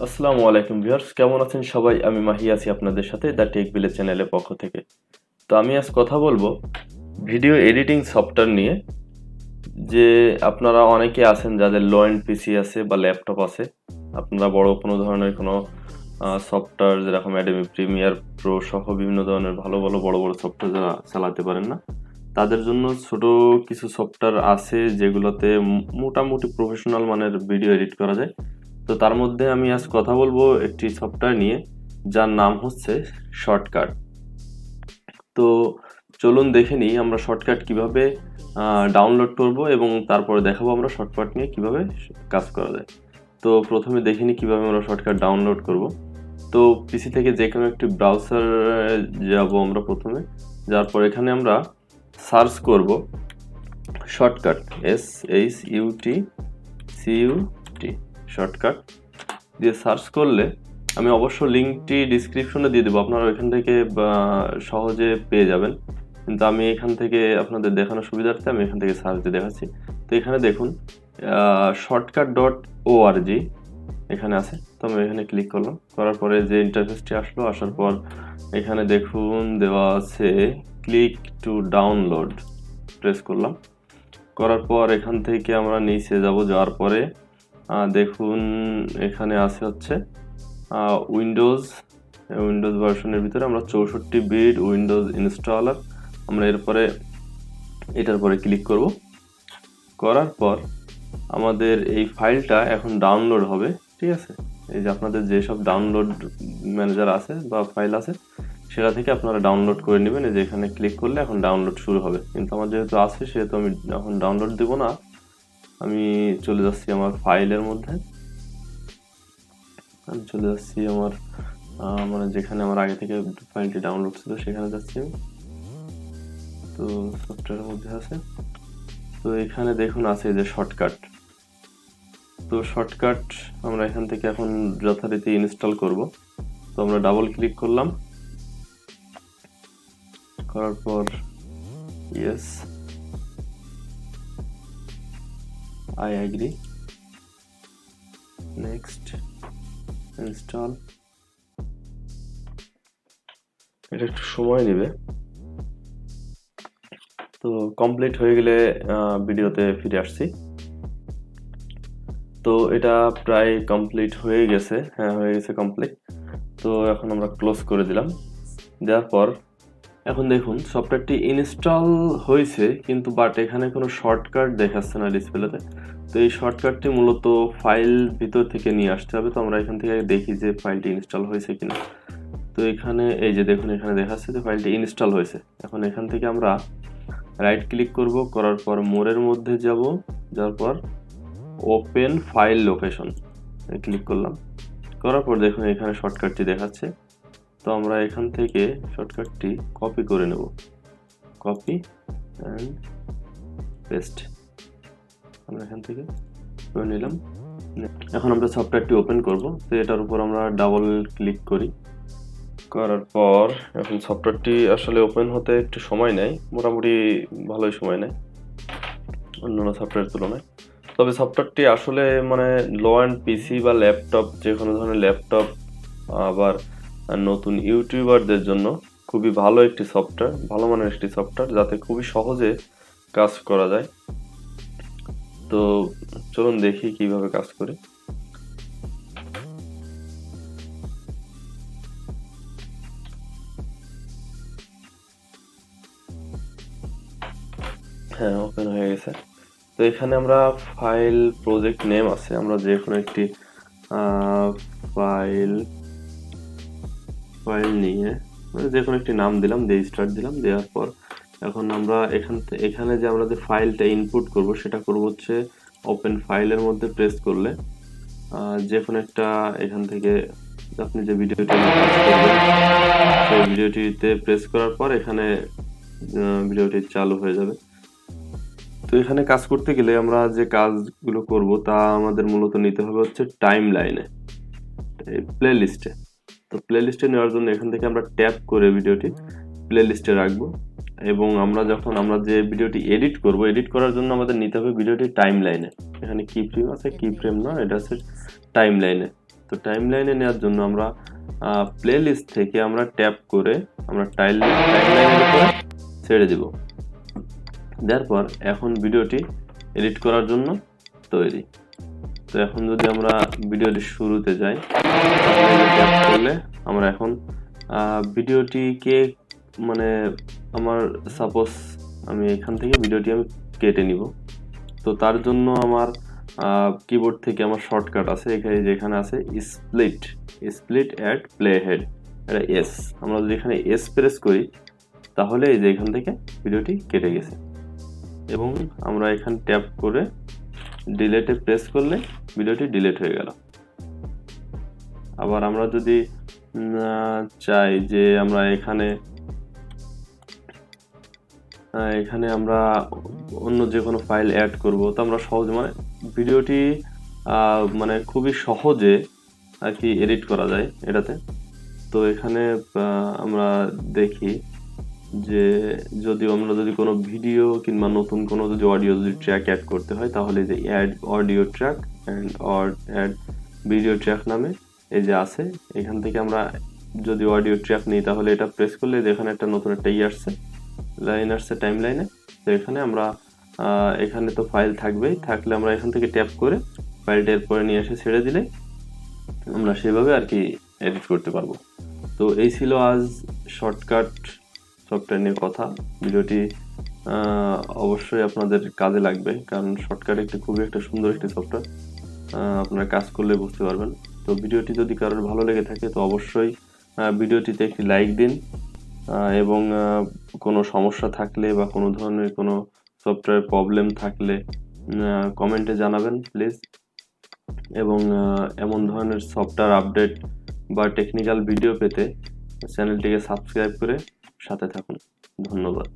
আসসালামু আলাইকুম ভিউয়ার্স, কেমন আছেন সবাই? আমি মাহি আছি আপনাদের সাথে দ্য টেক ভিলেজ চ্যানেলের পক্ষ থেকে। তো আমি আজ কথা বলবো ভিডিও এডিটিং সফটওয়্যার নিয়ে। যে আপনারা অনেকে আছেন যাদের লো এন্ড পিসি আছে বা ল্যাপটপ আছে, আপনারা বড় কোনো ধরনের কোনো সফটওয়্যার যেরকম অ্যাডোবি প্রিমিয়ার প্রো সহ বিভিন্ন ধরনের ভালো ভালো বড় বড় সফটওয়্যার যারা চালাতে পারেন না, তাদের জন্য ছোট কিছু সফটওয়্যার আছে যেগুলোতে মোটামুটি প্রফেশনাল মানের ভিডিও এডিট করা যায়। তো তার মধ্যে আমি আজ কথা বলবো একটি সফটওয়্যার নিয়ে, যার নাম হচ্ছে শর্টকাট। তো চলুন দেখে নিই আমরা শর্টকাট কিভাবে ডাউনলোড করব এবং তারপরে দেখাবো আমরা শর্টকাট নিয়ে কিভাবে কাজ করা যায়। তো প্রথমে দেখে নিই কিভাবে আমরা শর্টকাট ডাউনলোড করব। তো পিসি থেকে যে কোনো একটি ব্রাউজার যাব আমরা প্রথমে, যাওয়ার পর এখানে আমরা সার্চ করব শর্টকাট, SHUTCUT শর্টকাট দিয়ে সার্চ করলে আমি অবশ্য লিঙ্কটি ডিসক্রিপশনে দিয়ে দেবো, আপনারা ওইখান থেকে সহজে পেয়ে যাবেন। কিন্তু আমি এখান থেকে আপনাদের দেখানোর সুবিধার্থে আমি এখান থেকে সার্চ দিয়ে দেখাচ্ছি। তো এখানে দেখুন shortcut.org এখানে আছে। তো আমি এখানে ক্লিক করলাম, করার পরে যে ইন্টারফেসটি আসলো, আসার পর এখানে দেখুন দেওয়া আছে ক্লিক টু ডাউনলোড, প্রেস করলাম। করার পর এখান থেকে আমরা নিচে যাব, যাওয়ার পরে দেখুন এখানে আছে হচ্ছে উইন্ডোজ ভার্সনের ভিতরে আমরা 64 বিট উইন্ডোজ ইনস্টলার। আমরা এটার পরে ক্লিক করব। করার পর আমাদের এই ফাইলটা এখন ডাউনলোড হবে, ঠিক আছে? এই যে আপনাদের যেসব ডাউনলোড ম্যানেজার আছে বা ফাইল আছে, সেটা থেকে আপনারা ডাউনলোড করে নেবেন। এই যে এখানে ক্লিক করলে এখন ডাউনলোড শুরু হবে, কিন্তু আমার যেহেতু আছে সেহেতু আমি এখন ডাউনলোড দেব না। আমি চলে যাচ্ছি আমার ফাইলের মধ্যে, আমি চলে যাচ্ছি আমার মানে যেখানে আমার আগে থেকে ফাইলটি ডাউনলোড ছিল সেখানে যাচ্ছি আমি। তো সফটওয়্যারের মধ্যে আছে, তো এখানে দেখুন আছে যে শর্টকাট। তো শর্টকাট আমরা এখান থেকে এখন যথারীতি ইনস্টল করব। তো আমরা ডাবল ক্লিক করলাম, করার পর yes I agree, next, install. এটা একটু সময় নেবে। তো কমপ্লিট হয়ে গেলে ভিডিওতে ফিরে আসছি। তো এটা প্রায় কমপ্লিট হয়ে গেছে, হ্যাঁ হয়ে গেছে কমপ্লিট। তো এখন আমরা ক্লোজ করে দিলাম। দেওয়ার পর এখন দেখুন সফটওয়্যারটি ইনস্টল হয়েছে, কিন্তু বাট এখানে কোনো শর্টকাট দেখাচ্ছে না ডিসপ্লেতে। তো এই শর্টকাটটি মূলত ফাইল ভিতর থেকে নিয়ে আসতে হবে। তো আমরা এখান থেকে দেখি যে ফাইলটি ইনস্টল হয়েছে কিনা। তো এখানে এই যে দেখুন এখানে দেখাচ্ছে যে ফাইলটি ইনস্টল হয়েছে। এখন এখান থেকে আমরা রাইট ক্লিক করব, করার পর মোরের মধ্যে যাব, যাওয়ার পর ওপেন ফাইল লোকেশন ক্লিক করলাম। করার পর দেখুন এখানে শর্টকাটটি দেখাচ্ছে। তো আমরা এখান থেকে শর্টকাটটি কপি করে নেব, কপি অ্যান্ড পেস্ট। আমরা এখান থেকে করে নিলাম। এখন আমরা সফটওয়্যারটি ওপেন করব। তো এটার উপর আমরা ডাবল ক্লিক করি, করার পর এখন সফটওয়্যারটি আসলে ওপেন হতে একটু সময় নেয়, মোটামুটি ভালোই সময় নেয় অন্যান্য সফটওয়্যারের তুলনায়। তবে সফটওয়্যারটি আসলে মানে লো অ্যান্ড পিসি বা ল্যাপটপ, যে কোনো ধরনের ল্যাপটপ, আবার নতুন ইউটিউবারদের জন্য খুবই ভালো একটি সফটওয়্যার, ভালো মানের একটি সফটওয়্যার, যাতে খুবই সহজে কাজ করা যায়। তো চলুন দেখি কিভাবে কাজ করে। হ্যাঁ ওপেন হয়ে গেছে। তো এখানে আমরা ফাইল প্রজেক্ট নেম আছে, আমরা যে কোনো একটি ফাইল নিয়ে যে কোনো একটি নাম দিলাম, দিয়ে স্টার্ট দিলাম। দেওয়ার পর এখন আমরা এখানে যে আমরা যে ফাইলটা ইনপুট করব সেটা করব হচ্ছে ওপেন ফাইলের মধ্যে প্রেস করলে যে কোনো একটা এখান থেকে আপনি যে ভিডিওটি কাজ করবেন সেই ভিডিওটিতে প্রেস করার পর এখানে ভিডিওটি চালু হয়ে যাবে। তো এখানে কাজ করতে গেলে আমরা যে কাজগুলো করব তা আমাদের মূলত নিতে হবে হচ্ছে টাইম লাইনে, প্লে লিস্টে। তো প্লে লিস্টে নেওয়ার জন্য এখান থেকে আমরা ট্যাপ করে ভিডিওটি প্লে লিস্টে রাখবো, এবং আমরা যে ভিডিওটি এডিট করব, এডিট করার জন্য আমাদের নিতে হবে ভিডিওটি টাইম লাইনে। এখানে কি ফ্রেম আছে, কি ফ্রেম না, এটা হচ্ছে টাইম লাইনে। তো টাইমলাইনে নেওয়ার জন্য আমরা প্লেলিস্ট থেকে আমরা ট্যাপ করে আমরা টাইমলাইনের উপরে ছেড়ে দিব। তারপর এখন ভিডিওটি এডিট করার জন্য তৈরি। তো এখন যদি আমরা ভিডিওটি শুরুতে যাই, তাহলে ট্যাপ করলে আমরা এখন ভিডিওটিকে মানে আমার সাপোজ আমি এখান থেকে ভিডিওটি আমি কেটে নিব। তো তার জন্য আমার কিবোর্ড থেকে আমার শর্টকাট আছে, যেখানে আছে স্প্লিট অ্যাট প্লে হেড, এটা এস। আমরা যদি এখানে এস প্রেস করি তাহলে এই যে এখান থেকে ভিডিওটি কেটে গেছে, এবং আমরা এখানে ট্যাপ করে ডিলেটে প্রেস করলে ভিডিওটি ডিলিট হয়ে গেল। আবার আমরা যদি চাই যে আমরা এখানে আমরা অন্য যে কোনো ফাইল অ্যাড করব, তো আমরা সহজে মানে ভিডিওটি মানে খুবই সহজে আর কি এডিট করা যায় এটাতে। তো এখানে আমরা দেখি যে আমরা যদি কোনো ভিডিও কিংবা নতুন কোনো যদি অডিও যদি ট্র্যাক অ্যাড করতে হয়, তাহলে যে add audio track add video track নামে এই যে আছে, এখান থেকে আমরা যদি অডিও ট্র্যাক নিই তাহলে এটা প্রেস করলে এখানে একটা নতুন একটা লাইন আসছে টাইমলাইনে। তো এখানে আমরা এখানে তো ফাইল থাকলে আমরা এখান থেকে ট্যাপ করে ফাইলটা এরপরে নিয়ে এসে ছেড়ে দিলে আমরা সেভাবে আর কি এডিট করতে পারবো। তো এই ছিল আজ শর্টকাট সফটওয়্যার নিয়ে কথা। ভিডিওটি অবশ্যই আপনাদের কাজে লাগবে, কারণ শর্টকাট খুবই একটা সুন্দর একটি সফটওয়্যার, আপনারা কাজ করলে বুঝতে পারবেন। তো ভিডিওটি যদি কারোর ভালো লেগে থাকে তো অবশ্যই ভিডিওটিতে একটি লাইক দিন, এবং কোনো সমস্যা থাকলে বা কোনো ধরনের কোনো সফটওয়্যার প্রবলেম থাকলে কমেন্টে জানাবেন প্লিজ। এবং এমন ধরনের সফটওয়্যার আপডেট বা টেকনিক্যাল ভিডিও পেতে চ্যানেলটিকে সাবস্ক্রাইব করে সাথে থাকুন। ধন্যবাদ।